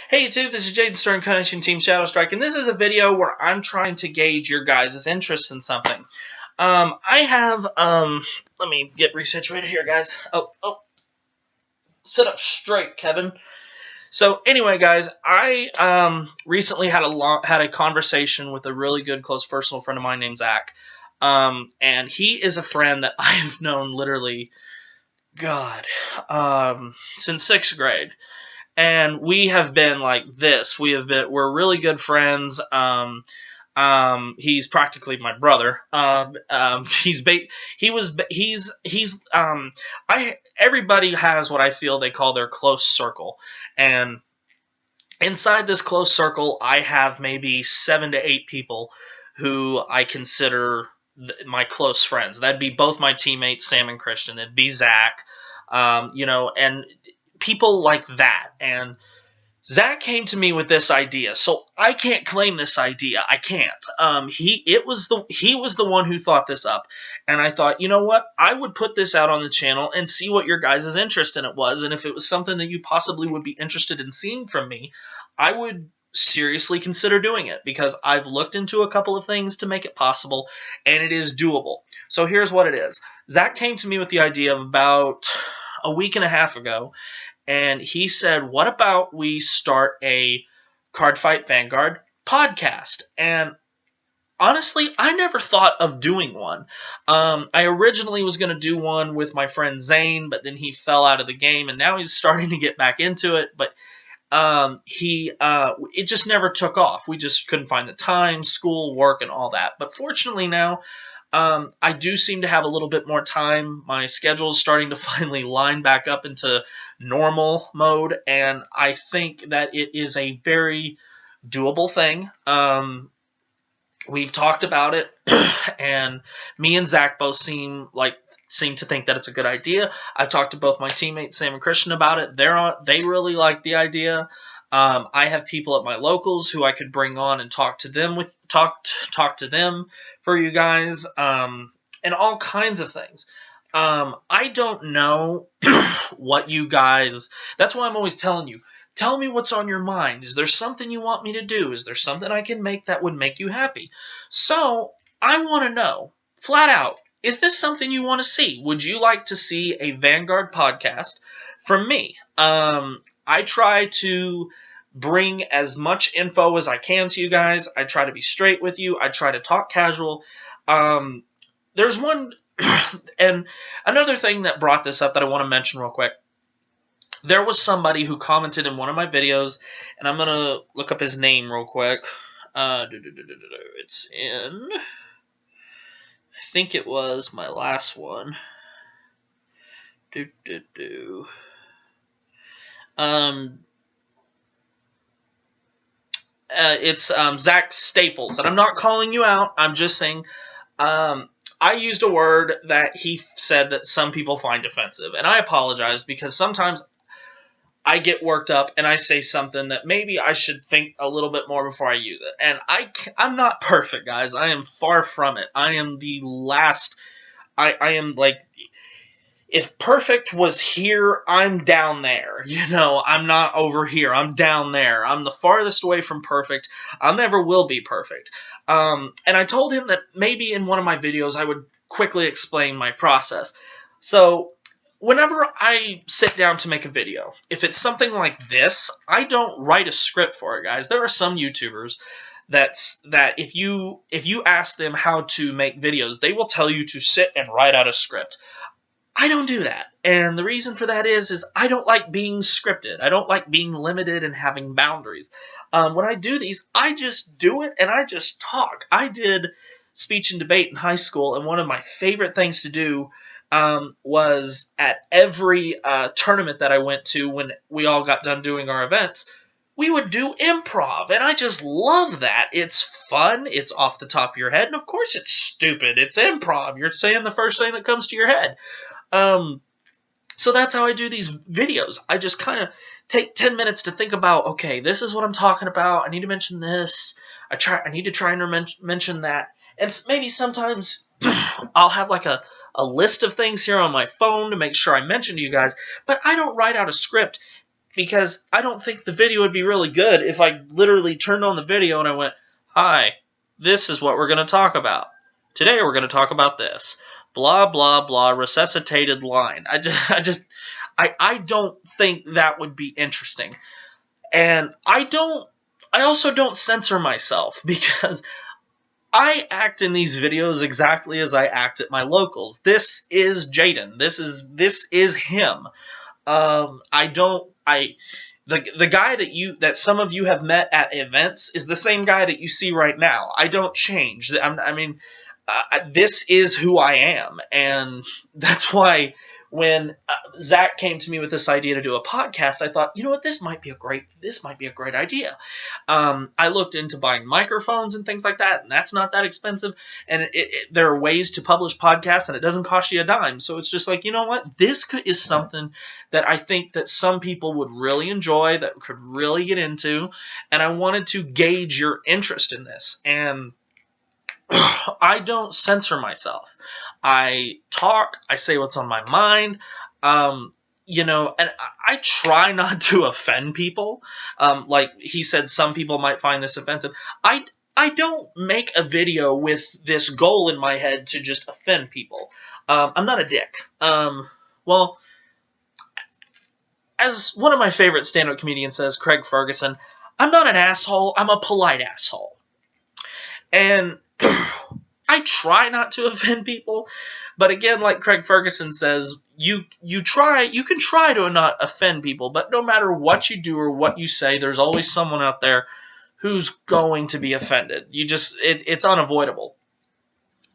Hey YouTube, this is Jaden Stern, coaching Team Shadow Strike, and this is a video where I'm trying to gauge your guys' interest in something. I have, let me get resituated here, guys. Oh, sit up straight, Kevin. So anyway, guys, I recently had a conversation with a really good close personal friend of mine named Zach, and he is a friend that I've known literally, since 6th grade. And we have been like this. We're really good friends. He's practically my brother. Everybody has what I feel they call their close circle, and inside this close circle, I have maybe 7 to 8 people who I consider my close friends. That'd be both my teammates, Sam and Christian. It'd be Zach, and people like that. And Zach came to me with this idea, so I can't claim this idea. I can't. He was the one who thought this up, and I thought, you know what? I would put this out on the channel and see what your guys' interest in it was, and if it was something that you possibly would be interested in seeing from me, I would seriously consider doing it, because I've looked into a couple of things to make it possible, and it is doable. So here's what it is. Zach came to me with the idea of about a week and a half ago, and he said, what about we start a Cardfight Vanguard podcast? And honestly, I never thought of doing one. I originally was going to do one with my friend Zane, but then he fell out of the game, and now he's starting to get back into it. But it just never took off. We just couldn't find the time, school, work, and all that. But fortunately now, I do seem to have a little bit more time. My schedule is starting to finally line back up into normal mode, and I think that it is a very doable thing. We've talked about it, and me and Zach both seem to think that it's a good idea. I've talked to both my teammates, Sam and Christian, about it. They really like the idea. I have people at my locals who I could bring on and talk to them for you guys, and all kinds of things. I don't know what you guys. That's why I'm always telling you. Tell me what's on your mind. Is there something you want me to do? Is there something I can make that would make you happy? So I want to know, flat out, is this something you want to see? Would you like to see a Vanguard podcast from me? I try to bring as much info as I can to you guys. I try to be straight with you. I try to talk casual. There's one, and another thing that brought this up that I want to mention real quick. There was somebody who commented in one of my videos, and I'm going to look up his name real quick. It's in, I think it was my last one. It's Zach Staples, and I'm not calling you out. I'm just saying, I used a word that he said that some people find offensive, and I apologize, because sometimes I get worked up and I say something that maybe I should think a little bit more before I use it. And I'm not perfect, guys. I am far from it. I am the last. I am like, if perfect was here, I'm down there. I'm not over here. I'm down there. I'm the farthest away from perfect. I never will be perfect. And I told him that maybe in one of my videos I would quickly explain my process. So whenever I sit down to make a video, if it's something like this, I don't write a script for it, guys. There are some YouTubers that if you ask them how to make videos, they will tell you to sit and write out a script. I don't do that. And the reason for that is I don't like being scripted. I don't like being limited and having boundaries. When I do these, I just do it and I just talk. I did speech and debate in high school, and one of my favorite things to do was at every tournament that I went to when we all got done doing our events, we would do improv, and I just love that. It's fun, it's off the top of your head, and of course it's stupid. It's improv. You're saying the first thing that comes to your head. So that's how I do these videos. I just kind of take 10 minutes to think about, okay, this is what I'm talking about. I need to mention this. I need to try and mention that. And maybe sometimes I'll have like a list of things here on my phone to make sure I mention to you guys, but I don't write out a script. because I don't think the video would be really good if I literally turned on the video and I went, "Hi, this is what we're going to talk about. Today we're going to talk about this. Blah, blah, blah, resuscitated line." I don't think that would be interesting. And I also don't censor myself because I act in these videos exactly as I act at my locals. This is Jaden. This is him. The guy that some of you have met at events is the same guy that you see right now. I don't change. This is who I am, and that's why when Zach came to me with this idea to do a podcast, I thought, you know what, this might be a great idea. I looked into buying microphones and things like that, and that's not that expensive. And there are ways to publish podcasts, and it doesn't cost you a dime. So it's just like, you know what, is something that I think that some people would really enjoy, that could really get into, and I wanted to gauge your interest in this. And I don't censor myself. I talk, I say what's on my mind, and I try not to offend people. Like he said, some people might find this offensive. I don't make a video with this goal in my head to just offend people. I'm not a dick. Well, as one of my favorite stand-up comedians says, Craig Ferguson, I'm not an asshole, I'm a polite asshole. And I try not to offend people, but again, like Craig Ferguson says, you can try to not offend people, but no matter what you do or what you say, there's always someone out there who's going to be offended. It's unavoidable.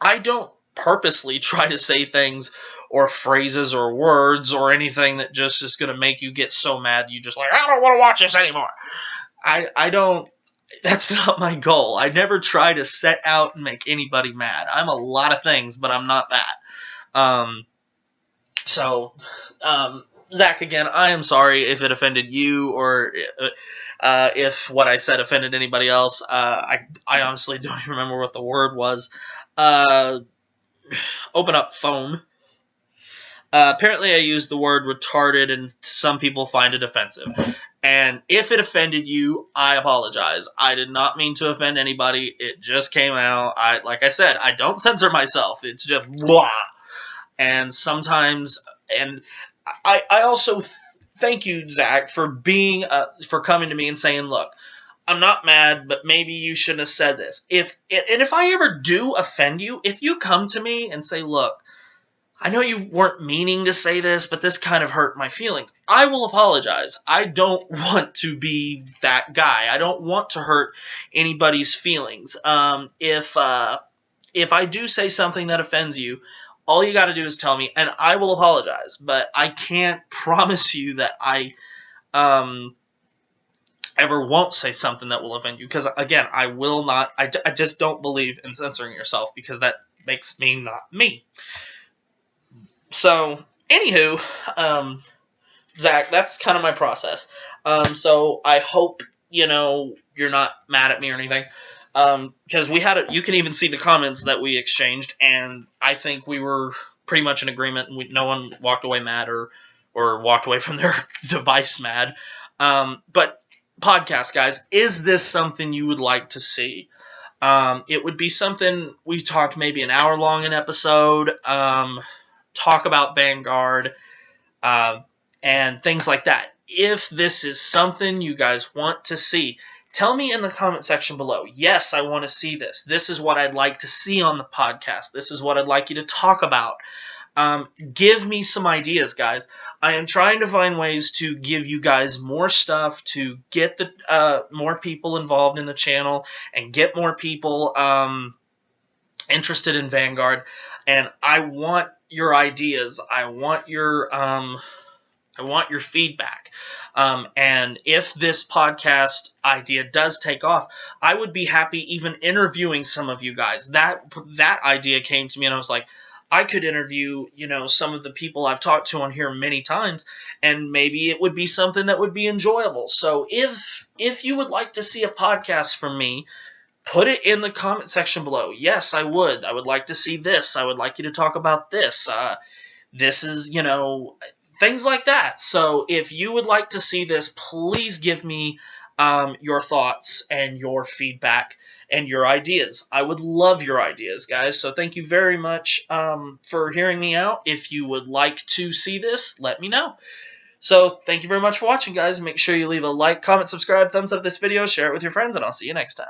I don't purposely try to say things or phrases or words or anything that just is going to make you get so mad you just like, I don't want to watch this anymore. I don't. That's not my goal. I never try to set out and make anybody mad. I'm a lot of things, but I'm not that. Zach, again, I am sorry if it offended you or if what I said offended anybody else. I honestly don't even remember what the word was. Open up phone. Apparently I used the word retarded, and some people find it offensive. And if it offended you, I apologize. I did not mean to offend anybody. It just came out. Like I said, I don't censor myself. It's just blah. And sometimes, and I also thank you, Zach, for coming to me and saying, look, I'm not mad, but maybe you shouldn't have said this. If I ever do offend you, if you come to me and say, look, I know you weren't meaning to say this, but this kind of hurt my feelings, I will apologize. I don't want to be that guy. I don't want to hurt anybody's feelings. If I do say something that offends you, all you got to do is tell me, and I will apologize. But I can't promise you that I ever won't say something that will offend you. Because, again, I will not. I just don't believe in censoring yourself because that makes me not me. So, anywho, Zach, that's kind of my process. So I hope, you're not mad at me or anything. Because you can even see the comments that we exchanged, and I think we were pretty much in agreement, and no one walked away mad or walked away from their device mad. But podcast guys, is this something you would like to see? It would be something we talked maybe an hour long an episode. Talk about Vanguard, and things like that. If this is something you guys want to see, tell me in the comment section below. Yes, I want to see this. This is what I'd like to see on the podcast. This is what I'd like you to talk about. Give me some ideas, guys. I am trying to find ways to give you guys more stuff, to get the more people involved in the channel, and get more people interested in Vanguard. And I want your ideas. I want your feedback. And if this podcast idea does take off, I would be happy even interviewing some of you guys. That idea came to me, and I was like, I could interview, some of the people I've talked to on here many times, and maybe it would be something that would be enjoyable. So if you would like to see a podcast from me, put it in the comment section below. Yes, I would. I would like to see this. I would like you to talk about this. This is, things like that. So if you would like to see this, please give me your thoughts and your feedback and your ideas. I would love your ideas, guys. So thank you very much for hearing me out. If you would like to see this, let me know. So thank you very much for watching, guys. Make sure you leave a like, comment, subscribe, thumbs up this video, share it with your friends, and I'll see you next time.